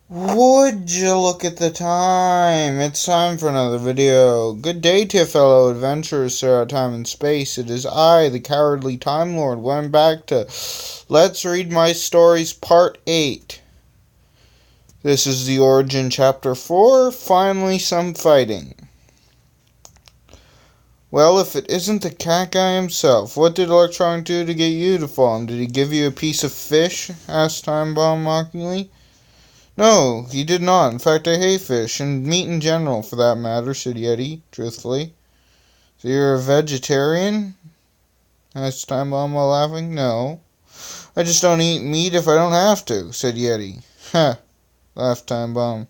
Would you look at the time? It's time for another video. Good day to you, fellow adventurers throughout time and space. It is I, the Cowardly Time Lord, going back to Let's Read My Stories Part 8. This is the origin chapter 4, finally some fighting. Well, if it isn't the cat guy himself, what did Electronic do to get you to fall? Did he give you a piece of fish? Asked Time Bomb mockingly. No, he did not. In fact, I hate fish, and meat in general, for that matter, said Yeti, truthfully. So you're a vegetarian? Asked Time Bomb while laughing. No. I just don't eat meat if I don't have to, said Yeti. Ha, laughed Time Bomb.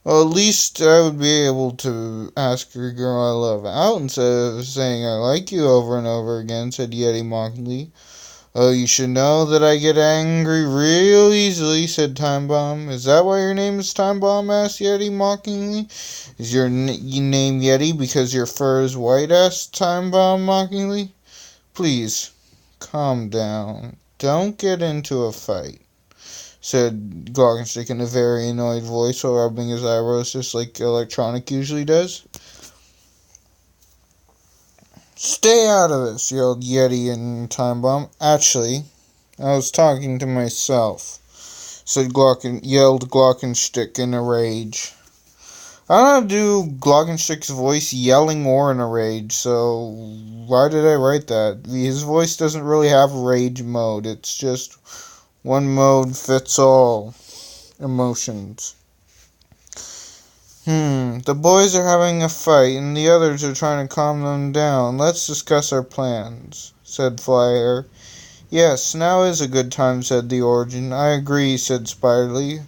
Well, at least I would be able to ask your girl I love out instead of saying I like you over and over again, said Yeti mockingly. Oh, you should know that I get angry real easily, said Time Bomb. Is that why your name is Time Bomb? Asked Yeti mockingly. Is your name Yeti because your fur is white? Asked Time Bomb mockingly. Please, calm down. Don't get into a fight, said Glockenstick in a very annoyed voice while rubbing his eyebrows just like Electronic usually does. Stay out of this, yelled Yeti and Time Bomb. Actually, I was talking to myself, yelled Glockenstick in a rage. I don't do Glockenstick's voice yelling or in a rage, so why did I write that? His voice doesn't really have rage mode. It's just one mode fits all emotions. The boys are having a fight, and the others are trying to calm them down. Let's discuss our plans, said Flyer. Yes, now is a good time, said the Origin. I agree, said Spiderly.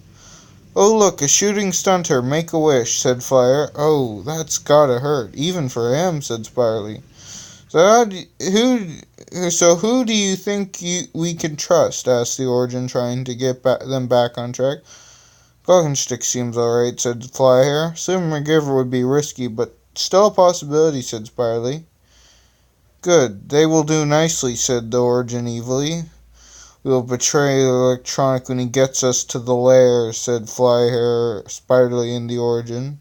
Oh, look, a shooting stunter. Make a wish, said Flyer. Oh, that's gotta hurt, even for him, said Spiderly. So who do you think we can trust? Asked the Origin, trying to get them back on track. Glockenstick seems alright, said Flyhair. Assuming McGiver would be risky, but still a possibility, said Spirely. Good, they will do nicely, said the Origin evilly. We will betray Electronic when he gets us to the lair, said Flyhair, Spirely in the Origin.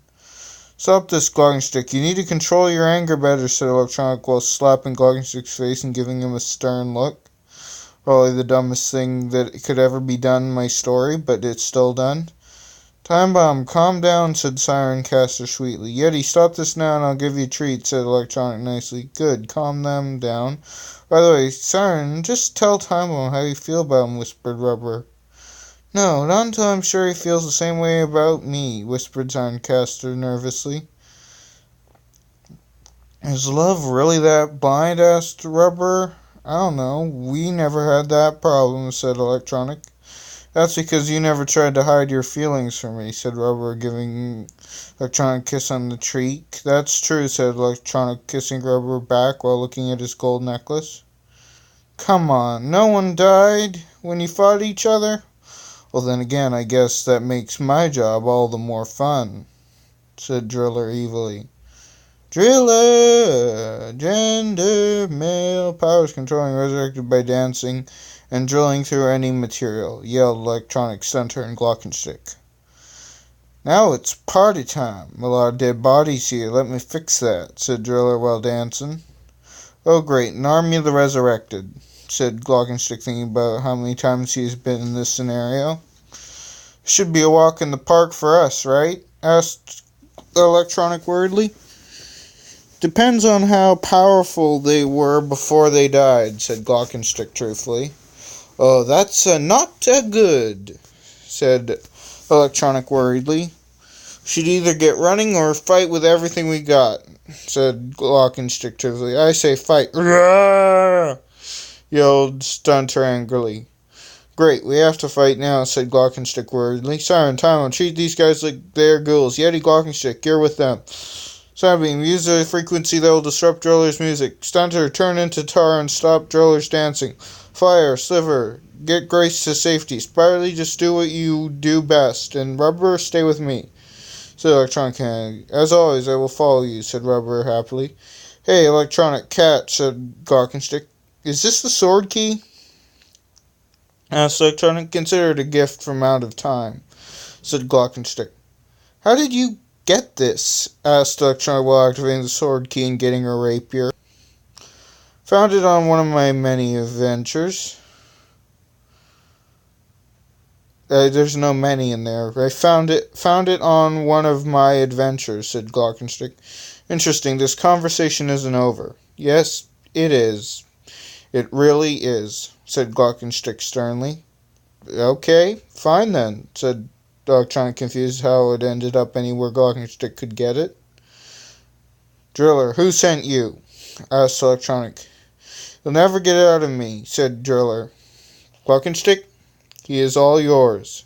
Stop this, Glockenstick. You need to control your anger better, said Electronic while slapping Glockenstick's face and giving him a stern look. Probably the dumbest thing that could ever be done in my story, but it's still done. Time Bomb, calm down, said Siren Caster sweetly. Yeti, stop this now and I'll give you a treat, said Electronic nicely. Good, calm them down. By the way, Siren, just tell Time Bomb how you feel about him, whispered Rubber. No, not until I'm sure he feels the same way about me, whispered Siren Caster nervously. Is love really that blind? Asked Rubber. I don't know. We never had that problem, said Electronic. That's because you never tried to hide your feelings from me, said Rubber, giving Electronic a kiss on the cheek. That's true, said Electronic, kissing Rubber back while looking at his gold necklace. Come on, no one died when you fought each other? Well, then again, I guess that makes my job all the more fun, said Driller evilly. Driller! Gender, male, powers controlling, resurrected by dancing, and drilling through any material, yelled Electronic, Stunter, and Glockenstick. Now it's party time. A lot of dead bodies here. Let me fix that, said Driller while dancing. Oh, great, an army of the resurrected, said Glockenstick, thinking about how many times he's been in this scenario. Should be a walk in the park for us, right? Asked Electronic worriedly. Depends on how powerful they were before they died, said Glockenstick truthfully. Oh, that's not good, said Electronic worriedly. Should either get running or fight with everything we got, said Glockenstick truthfully. I say fight. Roar! Yelled Stunter angrily. Great, we have to fight now, said Glockenstick worriedly. Siren, Time, treat these guys like they're ghouls. Yeti, Glockenstick, you're with them. Sunbeam, use a frequency that will disrupt Driller's music. Stunter, turn into tar and stop Driller's dancing. Fire, Sliver, get Grace to safety. Spirely, just do what you do best. And Rubber, stay with me, said Electronic. As always, I will follow you, said Rubber happily. Hey, Electronic Cat, said Glockenstick. Is this the sword key? Asked Electronic. Consider it a gift from out of time, said Glockenstick. How did you get this? Asked Electronic while activating the sword key and getting her rapier. Found it on one of my many adventures. There's no many in there. I found it on one of my adventures, said Glockenstick. Interesting, this conversation isn't over. Yes, it is. It really is, said Glockenstick sternly. Okay, fine then, said Electronic, confused how it ended up anywhere Glockenstick could get it. Driller, who sent you? Asked Electronic. You'll never get it out of me, said Driller. Glockenstick, he is all yours,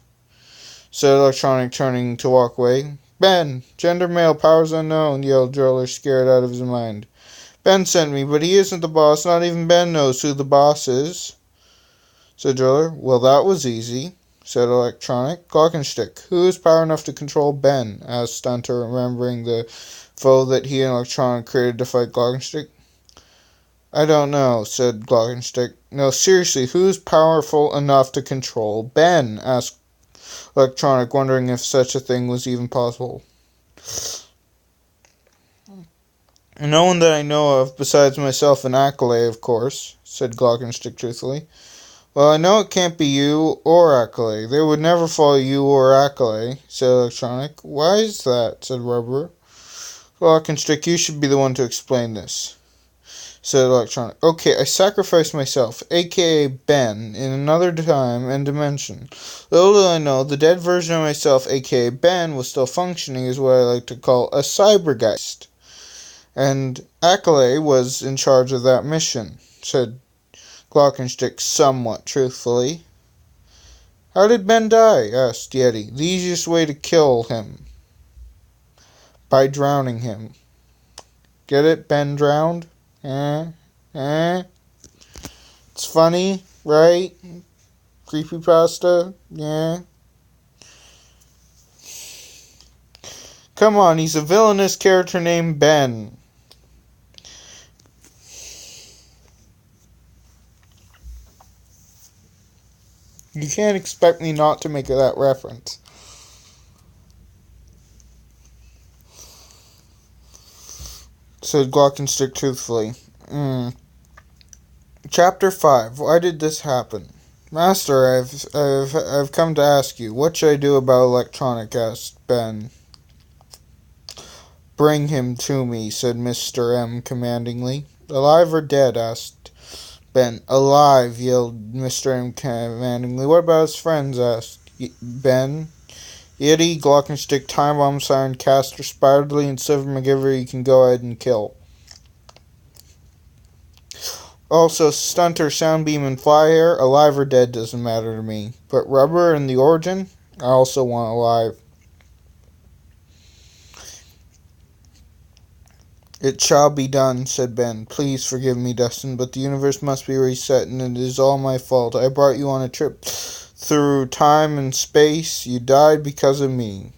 said Electronic, turning to walk away. Ben, gender male, powers unknown, yelled Driller, scared out of his mind. Ben sent me, but he isn't the boss. Not even Ben knows who the boss is, said Driller. Well, that was easy, said Electronic. Glockenstick, who has power enough to control Ben? Asked Stunter, remembering the foe that he and Electronic created to fight Glockenstick. I don't know, said Glockenstick. No, seriously, who's powerful enough to control Ben? Asked Electronic, wondering if such a thing was even possible. No one that I know of, besides myself and Accolade, of course, said Glockenstick truthfully. Well, I know it can't be you or Accolade. They would never follow you or Accolade, said Electronic. Why is that? Said Rubber. Glockenstick, you should be the one to explain this, said Electronic. Okay, I sacrificed myself, aka Ben, in another time and dimension. Little do I know, the dead version of myself, aka Ben, was still functioning as what I like to call a cybergeist. And Accolade was in charge of that mission, said Glockenstick somewhat truthfully. How did Ben die? Asked Yeti. The easiest way to kill him. By drowning him. Get it? Ben drowned? It's funny, right? Creepypasta? Yeah. Come on, he's a villainous character named Ben. You can't expect me not to make that reference. Said Glockenstick truthfully. Chapter 5. Why did this happen? Master, I've come to ask you. What should I do about Electronic? Asked Ben. Bring him to me, said Mr. M commandingly. Alive or dead? Asked Ben. Alive, yelled Mr. M commandingly. What about his friends? Asked Ben. Yeti, Glockenstick, Time Bomb, Siren, Caster, Spiderly, and Silver McGiver you can go ahead and kill. Also, Stunter, Soundbeam, and Flyhair, alive or dead doesn't matter to me. But Rubber and the Origin, I also want alive. It shall be done, said Ben. Please forgive me, Dustin, but the universe must be reset, and it is all my fault. I brought you on a trip through time and space. You died because of me,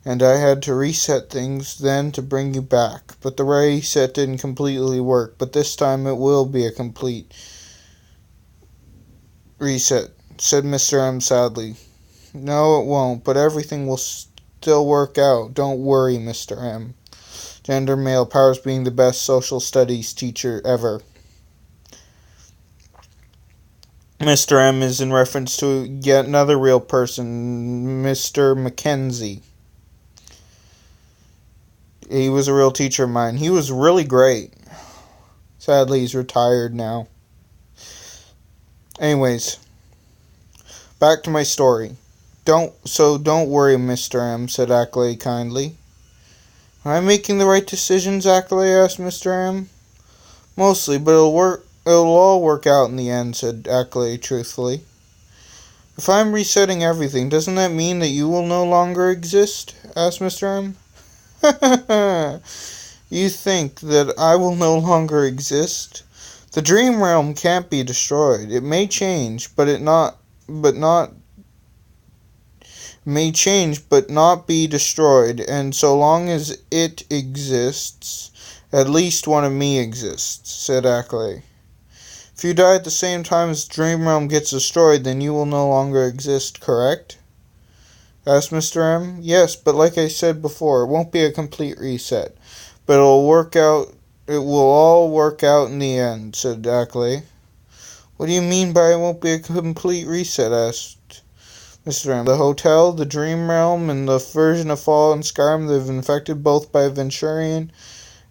and I had to reset things then to bring you back. But the reset didn't completely work, but this time it will be a complete reset, said Mr. M sadly. No, it won't, but everything will still work out. Don't worry, Mr. M. Gender male, powers being the best social studies teacher ever. Mr. M is in reference to yet another real person, Mr. Mackenzie. He was a real teacher of mine. He was really great. Sadly, he's retired now. Anyways, back to my story. Don't worry, Mr. M, said Accolade kindly. Am I making the right decisions, Accolade asked Mr. M. Mostly, but it'll all work out in the end, said Accolade truthfully. If I'm resetting everything, doesn't that mean that you will no longer exist? Asked Mr. M. You think that I will no longer exist? The dream realm can't be destroyed. It may change, but not be destroyed, and so long as it exists, at least one of me exists, said Accolade. If you die at the same time as the dream realm gets destroyed, then you will no longer exist, correct? asked Mr. M. Yes, but like I said before, it won't be a complete reset. But it'll work out. It will all work out in the end, said Ackley. What do you mean by it won't be a complete reset? Asked Mr. M. The hotel, the Dream Realm, and the version of Fallout and Skyrim that have been infected both by Venturian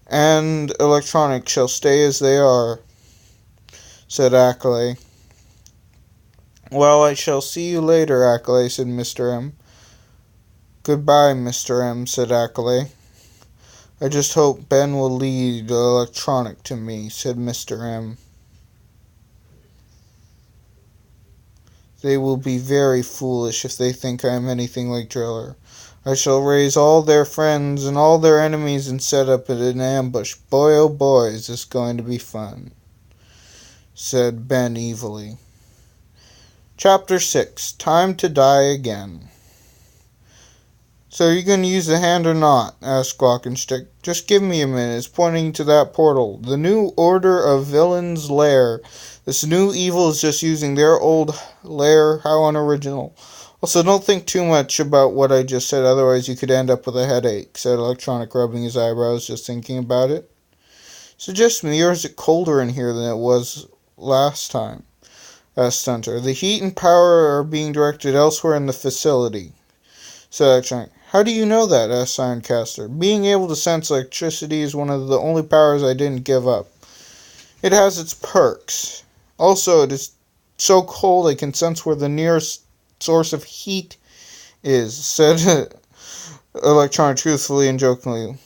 and electronic shall stay as they are, said Ackley. Well, I shall see you later, Ackley, said Mr. M. Goodbye, Mr. M, said Ackley. I just hope Ben will lead electronic to me, said Mr. M. They will be very foolish if they think I am anything like Driller. I shall raise all their friends and all their enemies and set up an ambush. Boy, oh boy, is this going to be fun, said Ben evilly. Chapter 6. Time to Die Again. So are you going to use the hand or not? Asked Glockenstick. Just give me a minute. It's pointing to that portal. The new Order of Villains Lair. This new evil is just using their old lair. How unoriginal. Also, don't think too much about what I just said, otherwise you could end up with a headache, said Electronic, rubbing his eyebrows just thinking about it. Suggest me, or is it colder in here than it was last time? Asked Stunter. The heat and power are being directed elsewhere in the facility, said Electronic. How do you know that? Asked Soundcaster. Being able to sense electricity is one of the only powers I didn't give up. It has its perks. Also, it is so cold I can sense where the nearest source of heat is, said Electronic truthfully and jokingly.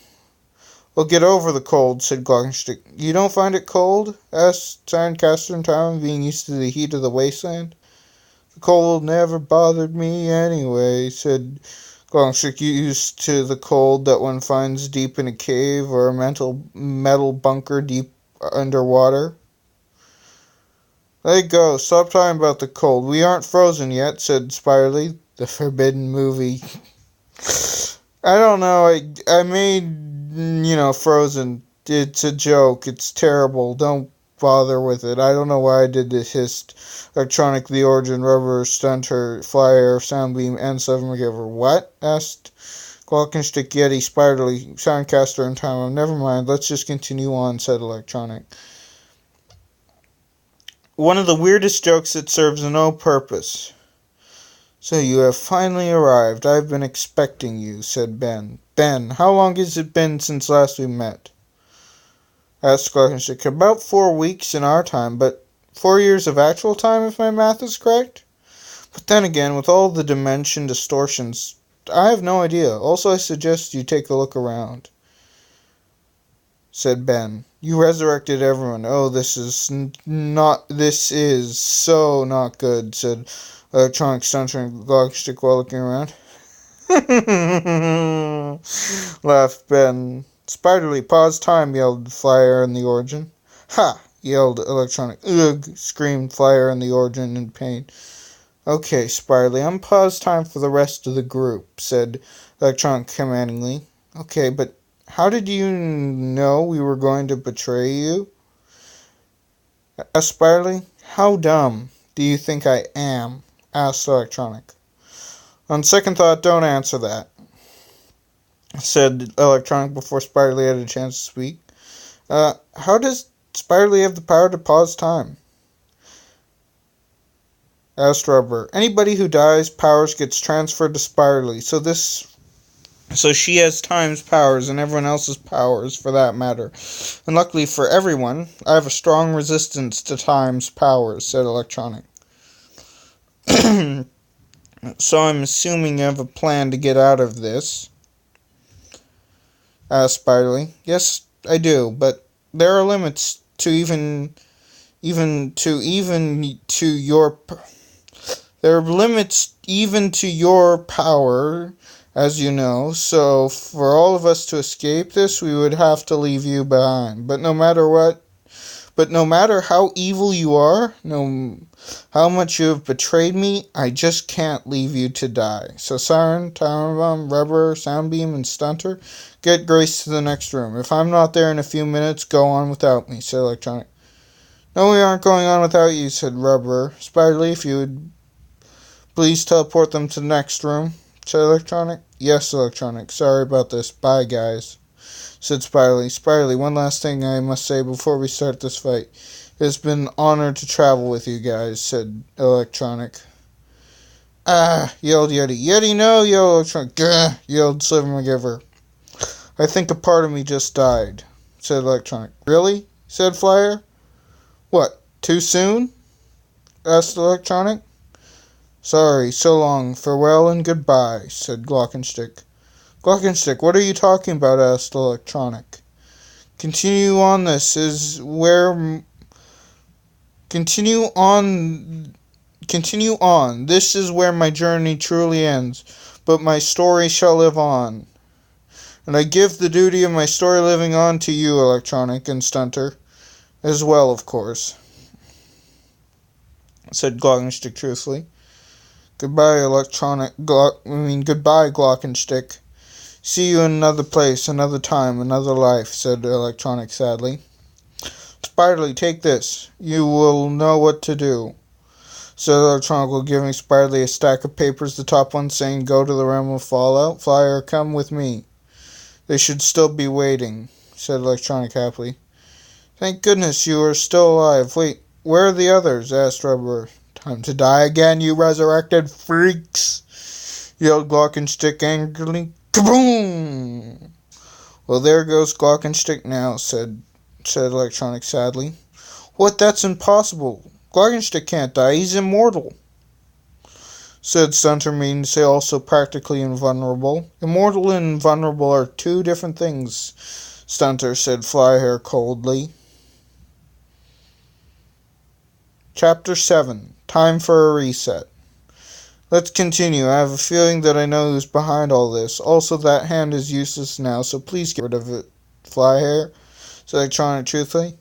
Well, get over the cold, said Glockenstick. You don't find it cold? Asked Soundcaster in time, being used to the heat of the wasteland. The cold never bothered me anyway, said Glockenstick, used to the cold that one finds deep in a cave or a metal bunker deep underwater. Let it go. Stop talking about the cold. We aren't frozen yet, said Spirely. The Forbidden Movie. I don't know. I made, Frozen. It's a joke. It's terrible. Don't bother with it. I don't know why I did this. Hissed Electronic, the Origin, Rubber, Stunter, Flyer, Soundbeam, and Seven McGiver. What? Asked Glockenstick, Yeti, Spirely, Soundcaster, and Time. Never mind. Let's just continue on, said Electronic. One of the weirdest jokes that serves no purpose. So you have finally arrived. I've been expecting you, said Ben. Ben, how long has it been since last we met? Asked Glockenstick. About 4 weeks in our time, but 4 years of actual time if my math is correct? But then again, with all the dimension distortions, I have no idea. Also, I suggest you take a look around, said Ben. You resurrected everyone. Oh, this is so not good, said Electronic, Stunter, and Glockenstick while looking around. Laughed Ben. Spiderly, pause time, yelled Flyer in the Origin. Ha! Yelled Electronic. Ugh! Screamed Flyer in the Origin in pain. Okay, Spiderly, unpause time for the rest of the group, said Electronic commandingly. Okay, but how did you know we were going to betray you? Asked Spirely. How dumb do you think I am? Asked Electronic. On second thought, don't answer that, said Electronic before Spirely had a chance to speak. How does Spirely have the power to pause time? Asked Rubber. Anybody who dies powers gets transferred to Spirely, so she has Time's powers and everyone else's powers for that matter. And luckily for everyone, I have a strong resistance to Time's powers, said Electronic. So I'm assuming you have a plan to get out of this, asked Spirely. Yes, I do, but there are limits to there are limits even to your power, as you know, so for all of us to escape this, we would have to leave you behind. But no matter how evil you are, how much you have betrayed me, I just can't leave you to die. So Siren, Time Bomb, Rubber, Soundbeam, and Stunter, get Grace to the next room. If I'm not there in a few minutes, go on without me, said Electronic. No, we aren't going on without you, said Rubber. Spiderly, if you would please teleport them to the next room. said Electronic. Yes, Electronic. Sorry about this. Bye, guys, said Spirely. Spirely, one last thing I must say before we start this fight. It's been an honor to travel with you guys, said Electronic. Ah, yelled Yeti. Yeti, no, yelled Electronic. Gah, yelled Sliver McGiver. I think a part of me just died, said Electronic. Really? Said Flyer. What, too soon? Asked Electronic. Sorry, so long, farewell and goodbye, said Glockenstick. Glockenstick, what are you talking about? Asked Electronic. Continue on, this is where... Continue on, this is where my journey truly ends, but my story shall live on. And I give the duty of my story living on to you, Electronic, and Stunter, as well, of course, said Glockenstick truthfully. Goodbye, goodbye, Glockenstick. See you in another place, another time, another life, said Electronic sadly. Spiderly, take this. You will know what to do, said Electronic, giving Spiderly a stack of papers, the top one saying, Go to the realm of Fallout. Flyer, come with me. They should still be waiting, said Electronic happily. Thank goodness you are still alive. Wait, where are the others? Asked Rubber. Time to die again, you resurrected freaks, yelled Glockenstick angrily. Kaboom! Well, there goes Glockenstick now, said Electronic sadly. What? That's impossible. Glockenstick can't die. He's immortal, said Stunter, meaning to say also practically invulnerable. Immortal and invulnerable are two different things, Stunter, said Flyhair coldly. Chapter 7. Time for a reset. Let's continue. I have a feeling that I know who's behind all this. Also, that hand is useless now, so please get rid of it, Flyhair, said Electronic truthfully.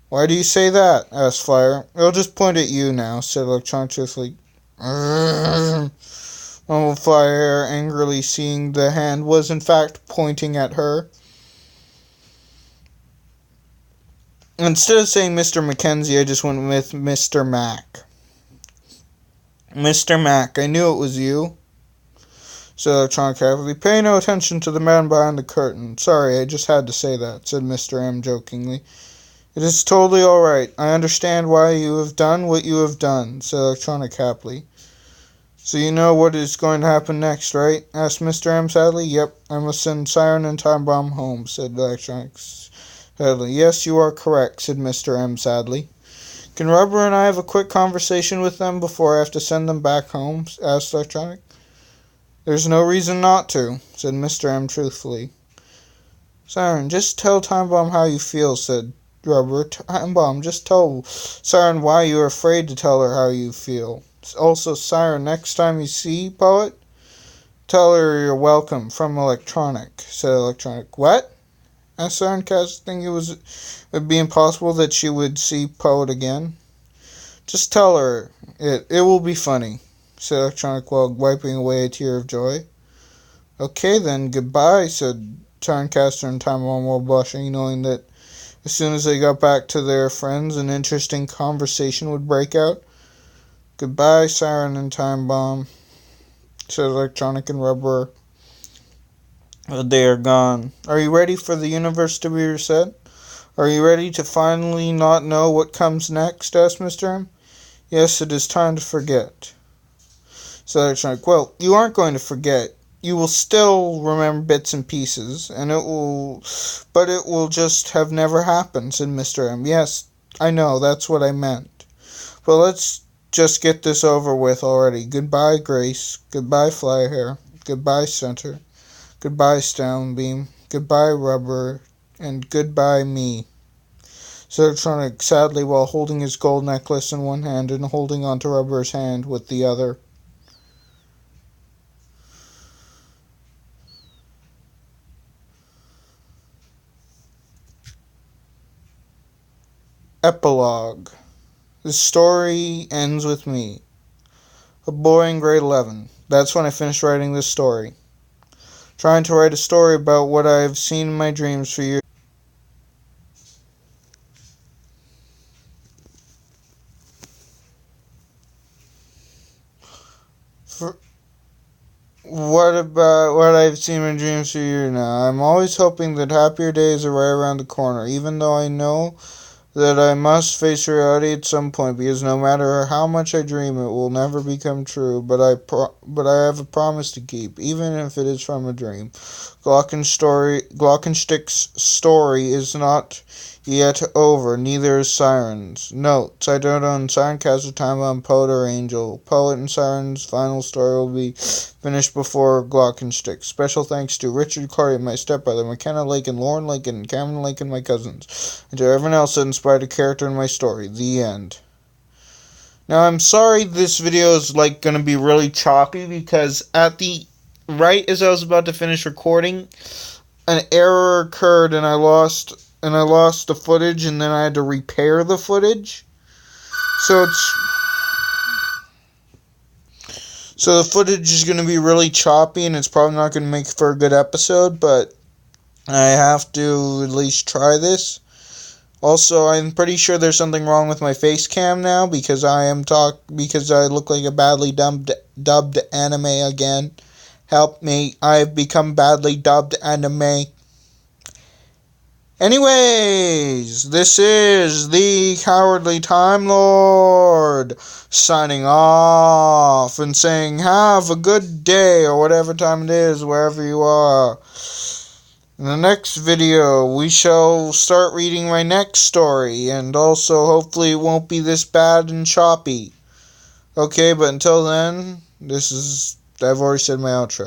Why do you say that? Asked Flyer. I'll just point at you now, said Electronic truthfully. Mumbled Flyhair, angrily, seeing the hand was in fact pointing at her. Instead of saying Mr. Mackenzie, I just went with Mr. Mac. Mr. Mac, I knew it was you, said Electronic carefully. Pay no attention to the man behind the curtain. Sorry, I just had to say that, said Mr. M jokingly. It is totally all right. I understand why you have done what you have done, said Electronic happily. So you know what is going to happen next, right? Asked Mr. M sadly. Yep, I must send Siren and Time Bomb home, said Electronic sadly. Yes, you are correct, said Mr. M sadly. Can Rubber and I have a quick conversation with them before I have to send them back home? Asked Electronic. There's no reason not to, said Mr. M truthfully. Siren, just tell Time Bomb how you feel, said Rubber. Time Bomb, just tell Siren why you are afraid to tell her how you feel. Also, Siren, next time you see Poet, tell her you're welcome from Electronic, said Electronic. What? Asked Siren, thinking it would be impossible that she would see Poet again. Just tell her. It will be funny, said Electronic while wiping away a tear of joy. Okay then, goodbye, said Tarncaster and Time Bomb while blushing, knowing that as soon as they got back to their friends, an interesting conversation would break out. Goodbye, Siren and Time Bomb, said Electronic and Rubber. They are gone. Are you ready for the universe to be reset? Are you ready to finally not know what comes next? Asked Mr. M. Yes, it is time to forget, said Electronic. Well, you aren't going to forget. You will still remember bits and pieces, but it will just have never happened, said Mr. M. Yes, I know, that's what I meant. But let's just get this over with already. Goodbye, Grace. Goodbye, Flyhair. Goodbye, Center. Goodbye, Stonebeam. Goodbye, Rubber. And goodbye, me, said Electronic sadly while holding his gold necklace in one hand and holding onto Rubber's hand with the other. Epilogue. The story ends with me, a boy in grade 11. That's when I finished writing this story. Trying to write a story about what I have seen in my dreams for years. What about what I've seen in dreams for you now? I'm always hoping that happier days are right around the corner, even though I know that I must face reality at some point, because no matter how much I dream, it will never become true. But I have a promise to keep, even if it is from a dream. Glockenstick's story is not yet over, neither is Siren's. Notes: I don't own Siren Castle, Time-Bound Poet, or Angel. Poet and Siren's final story will be finished before Glockenstick. Special thanks to Richard Clardy, my stepbrother, McKenna Lakin, Lauren Lakin, and Cameron Lakin, my cousins, and to everyone else that inspired a character in my story. The end. Now, I'm sorry this video is gonna be really choppy, because right as I was about to finish recording, an error occurred and I lost the footage, and then I had to repair the footage. So the footage is going to be really choppy, and it's probably not going to make for a good episode, but I have to at least try this. Also, I'm pretty sure there's something wrong with my face cam now, because I look like a badly dubbed anime again. Help me, I've become badly dubbed anime. Anyways, this is the Cowardly Time Lord signing off and saying have a good day, or whatever time it is, wherever you are. In the next video, we shall start reading my next story, and also hopefully it won't be this bad and choppy. Okay, but until then, I've already said my outro.